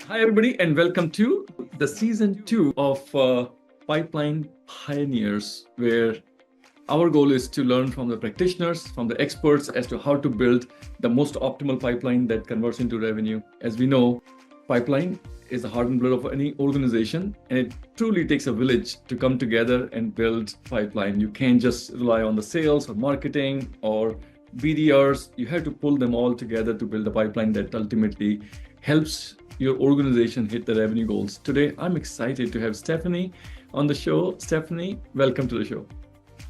Hi, everybody, and welcome to the season 2 of Pipeline Pioneers, where our goal is to learn from the practitioners, from the experts as to how to build the most optimal pipeline that converts into revenue. As we know, pipeline is the heart and blood of any organization, and it truly takes a village to come together and build pipeline. You can't just rely on the sales or marketing or BDRs. You have to pull them all together to build a pipeline that ultimately helps your organization hit the revenue goals. Today, I'm excited to have Stephanie on the show. Stephanie, welcome to the show.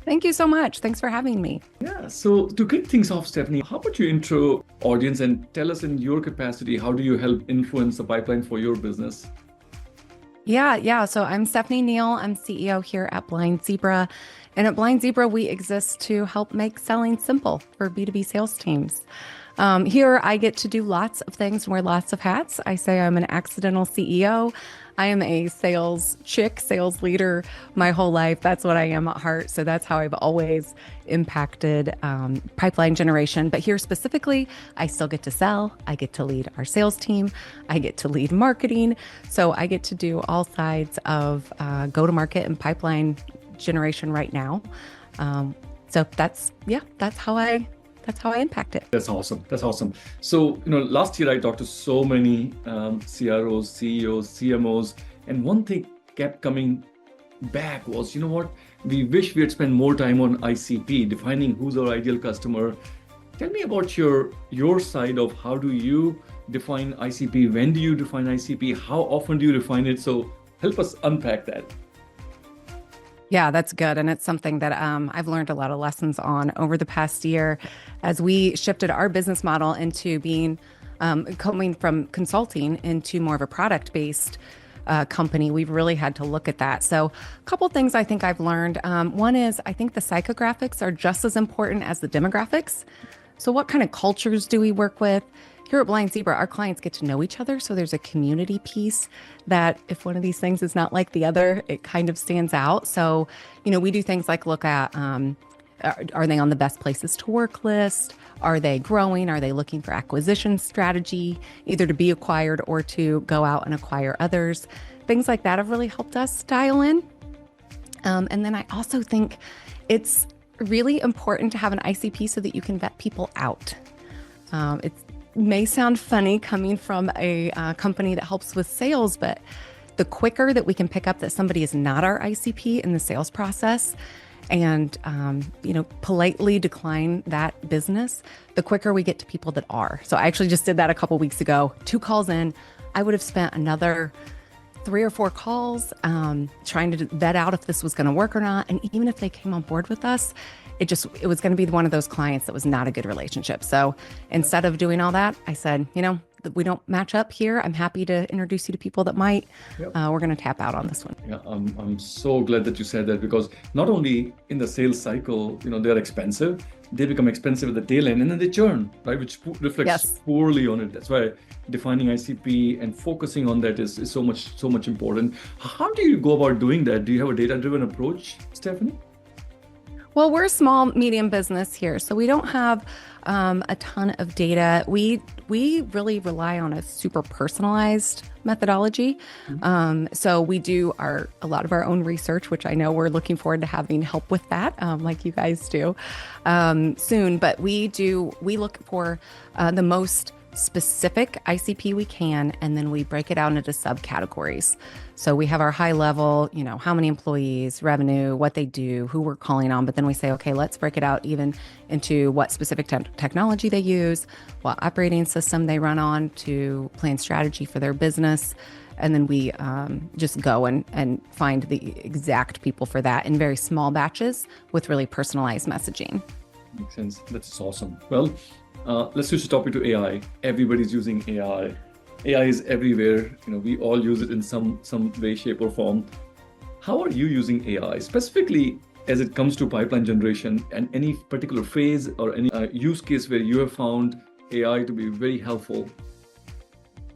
Thank you so much. Thanks for having me. Yeah, so to kick things off, Stephanie, how about you intro audience and tell us in your capacity, how do you help influence the pipeline for your business? Yeah. So I'm Stephanie Neale. I'm CEO here at Blind Zebra. And at Blind Zebra, we exist to help make selling simple for B2B sales teams. Here, I get to do lots of things and wear lots of hats. I say I'm an accidental CEO. I am a sales chick, sales leader my whole life. That's what I am at heart. So that's how I've always impacted pipeline generation. But here specifically, I still get to sell. I get to lead our sales team. I get to lead marketing. So I get to do all sides of go-to-market and pipeline generation right now. So that's how I impact it. That's awesome. So, last year I talked to so many CROs, CEOs, CMOs, and one thing kept coming back was, we wish we had spent more time on ICP, defining who's our ideal customer. Tell me about your side of how do you define ICP? When do you define ICP? How often do you define it? So help us unpack that. Yeah, that's good. And it's something that I've learned a lot of lessons on over the past year as we shifted our business model into being coming from consulting into more of a product-based company. We've really had to look at that. So a couple things I think I've learned. One is I think the psychographics are just as important as the demographics. So what kind of cultures do we work with? Here at Blind Zebra, our clients get to know each other. So there's a community piece that if one of these things is not like the other, it kind of stands out. So, we do things like look at, are they on the best places to work list? Are they growing? Are they looking for acquisition strategy, either to be acquired or to go out and acquire others? Things like that have really helped us dial in. And then I also think it's really important to have an ICP so that you can vet people out. It may sound funny coming from a company that helps with sales, but the quicker that we can pick up that somebody is not our ICP in the sales process and, politely decline that business, the quicker we get to people that are. So I actually just did that a couple weeks ago, 2 calls in. I would have spent another 3 or 4 calls trying to vet out if this was going to work or not. And even if they came on board with us, it was going to be one of those clients that was not a good relationship. So instead of doing all that, I said, we don't match up here. I'm happy to introduce you to people that might. Yep. We're going to tap out on this one. Yeah, I'm so glad that you said that, because not only in the sales cycle, they're expensive, they become expensive at the tail end and then they churn, right? Which reflects poorly on it. That's why defining ICP and focusing on that is so much important. How do you go about doing that? Do you have a data-driven approach, Stephanie? Well, we're a small, medium business here, so we don't have a ton of data. We really rely on a super personalized methodology. Mm-hmm. So we do a lot of our own research, which I know we're looking forward to having help with that, like you guys do soon. But we look for the most specific ICP we can, and then we break it out into subcategories. So we have our high level, how many employees, revenue, what they do, who we're calling on, but then we say, okay, let's break it out even into what specific technology they use, what operating system they run on to plan strategy for their business. And then we just go and find the exact people for that in very small batches with really personalized messaging. Makes sense. That's awesome. Well, let's switch the topic to AI. Everybody's using AI. AI is everywhere. We all use it in some way, shape, or form. How are you using AI, specifically as it comes to pipeline generation, and any particular phase or any use case where you have found AI to be very helpful?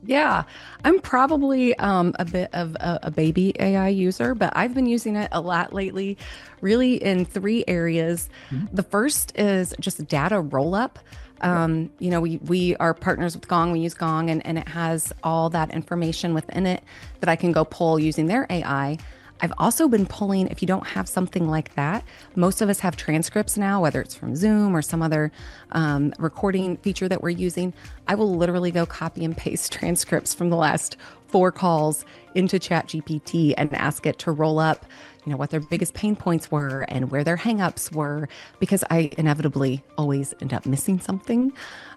Yeah, I'm probably a bit of a baby AI user, but I've been using it a lot lately, really in 3 areas. Mm-hmm. The first is just data roll up. We are partners with Gong. We use Gong, and it has all that information within it that I can go pull using their AI. I've also been pulling, if you don't have something like that, most of us have transcripts now, whether it's from Zoom or some other recording feature that we're using. I will literally go copy and paste transcripts from the last 4 calls into ChatGPT and ask it to roll up, what their biggest pain points were and where their hangups were, because I inevitably always end up missing something.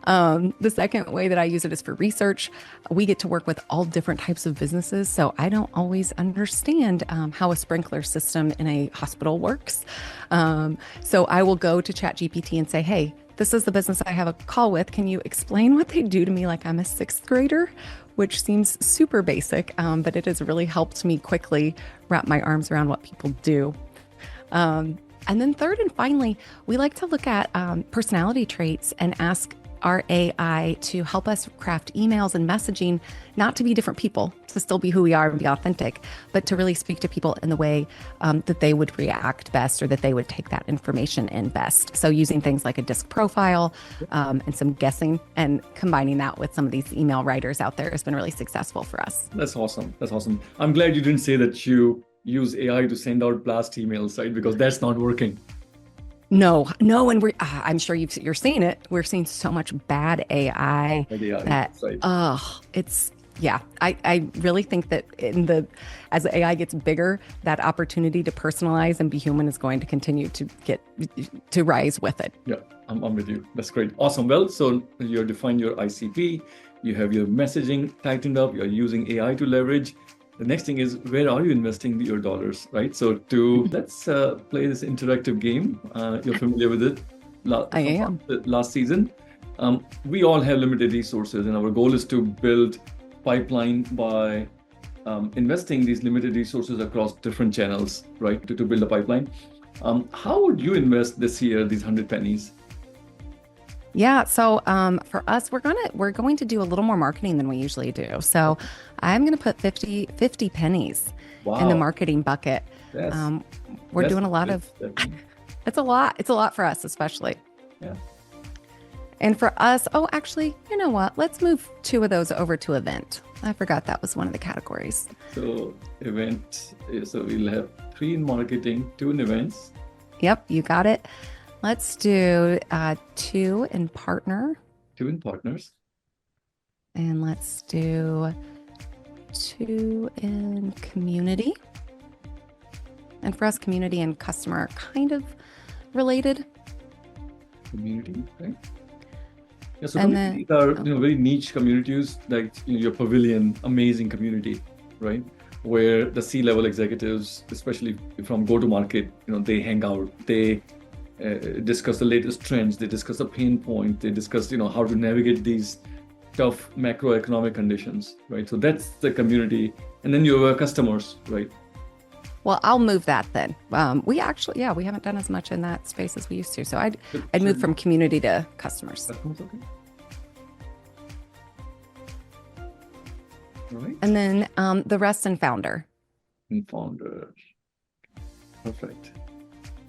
The second way that I use it is for research. We get to work with all different types of businesses, so I don't always understand how a sprinkler system in a hospital works. So I will go to ChatGPT and say, hey, this is the business I have a call with. Can you explain what they do to me like I'm a 6th grader? Which seems super basic, but it has really helped me quickly wrap my arms around what people do. And then third and finally, we like to look at personality traits and ask our AI to help us craft emails and messaging, not to be different people, to still be who we are and be authentic, but to really speak to people in the way that they would react best, or that they would take that information in best. So using things like a disc profile and some guessing, and combining that with some of these email writers out there has been really successful for us. That's awesome. That's awesome. I'm glad you didn't say that you use AI to send out blast emails, right? Because that's not working. No, and I'm sure you're seeing it. We're seeing so much bad AI that, I really think that as the AI gets bigger, that opportunity to personalize and be human is going to continue to rise with it. Yeah, I'm with you. That's great. Awesome. Well, so you defined your ICP, you have your messaging tightened up, you're using AI to leverage. The next thing is, where are you investing your dollars, right? So let's play this interactive game. You're familiar with it. I am. Last season. We all have limited resources, and our goal is to build pipeline by investing these limited resources across different channels, right? To build a pipeline. How would you invest this year, these 100 pennies? Yeah. So for us, we're going to do a little more marketing than we usually do. So I'm going to put 50 pennies in the marketing bucket. We're doing a lot of, it's a lot for us, especially. Yeah. And for us, actually, you know what? Let's move 2 of those over to event. I forgot that was one of the categories. So event, so we'll have 3 in marketing, 2 in events. Yep, you got it. Let's do 2 in partner. 2 in partners. And let's do 2 in community. And for us, community and customer are kind of related. Community, right? Yeah, so these are very niche communities, like your pavilion, amazing community, right? Where the C-level executives, especially from go-to-market, they hang out, they discuss the latest trends, they discuss the pain point, they discuss how to navigate these tough macroeconomic conditions, right? So that's the community. And then you have customers, right? Well, I'll move that then. We haven't done as much in that space as we used to. So I'd move from community to customers. Okay. All right. And then the rest in founder. In founder. Perfect.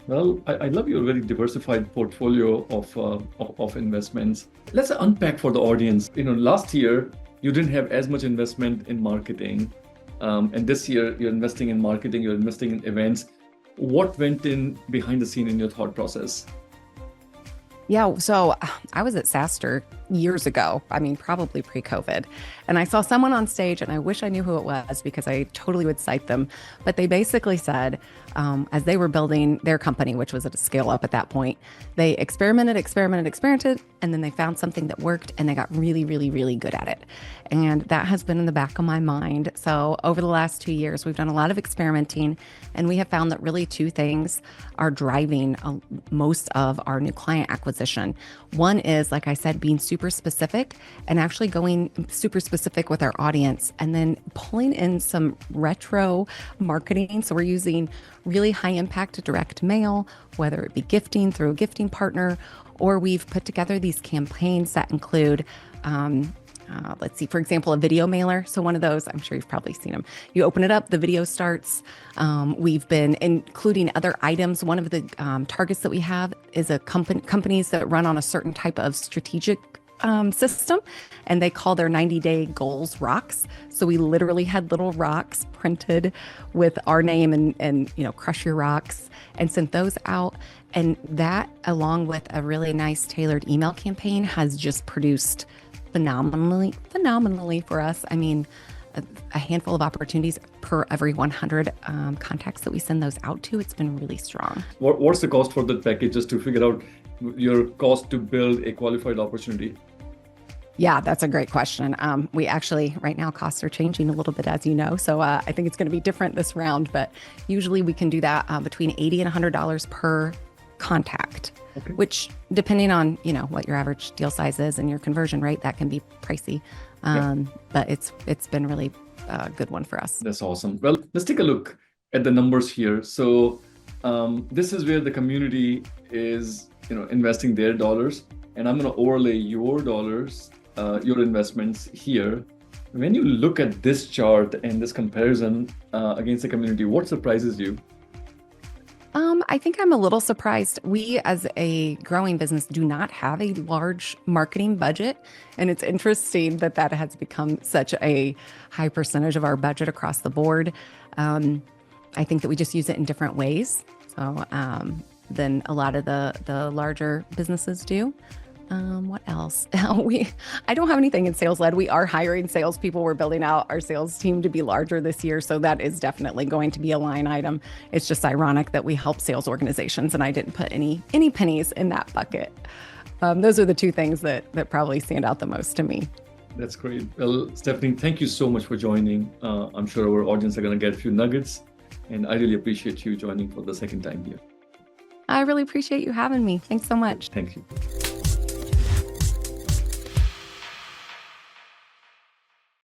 Well, I love your very diversified portfolio of investments. Let's unpack for the audience. Last year, you didn't have as much investment in marketing. And this year, you're investing in marketing, you're investing in events. What went in behind the scene in your thought process? Yeah, so I was at SaaStr years ago, probably pre-COVID. And I saw someone on stage, and I wish I knew who it was because I totally would cite them. But they basically said, as they were building their company, which was at a scale up at that point, they experimented, and then they found something that worked, and they got really, really, really good at it. And that has been in the back of my mind. So over the last 2 years, we've done a lot of experimenting, and we have found that really 2 things are driving most of our new client acquisition. One is, like I said, being super specific and actually going super specific with our audience, and then pulling in some retro marketing. So we're using really high impact direct mail, whether it be gifting through a gifting partner, or we've put together these campaigns that include let's see, for example, a video mailer. So one of those, I'm sure you've probably seen them. You open it up, the video starts. We've been including other items. One of the targets that we have is companies that run on a certain type of strategic system, and they call their 90-day goals rocks. So we literally had little rocks printed with our name and crush your rocks, and sent those out. And that, along with a really nice tailored email campaign, has just produced phenomenally for us. I mean, a handful of opportunities per every 100 contacts that we send those out to. It's been really strong. What's the cost for that package, just to figure out your cost to build a qualified opportunity? Yeah, that's a great question. We actually, right now, costs are changing a little bit, as you know. So I think it's going to be different this round, but usually we can do that between $80 and $100 per contact, okay. Which, depending on, what your average deal size is and your conversion rate, that can be pricey. But it's been really a good one for us. That's awesome. Well, let's take a look at the numbers here. So this is where the community is, investing their dollars, and I'm going to overlay your dollars, your investments here. When you look at this chart and this comparison against the community, what surprises you? I think I'm a little surprised. We, as a growing business, do not have a large marketing budget. And it's interesting that that has become such a high percentage of our budget across the board. I think that we just use it in different ways. So than a lot of the larger businesses do. What else? I don't have anything in sales led. We are hiring salespeople. We're building out our sales team to be larger this year. So that is definitely going to be a line item. It's just ironic that we help sales organizations, and I didn't put any pennies in that bucket. Those are the two things that probably stand out the most to me. That's great. Well, Stephanie, thank you so much for joining. I'm sure our audience are going to get a few nuggets, and I really appreciate you joining for the second time here. I really appreciate you having me. Thanks so much. Thank you.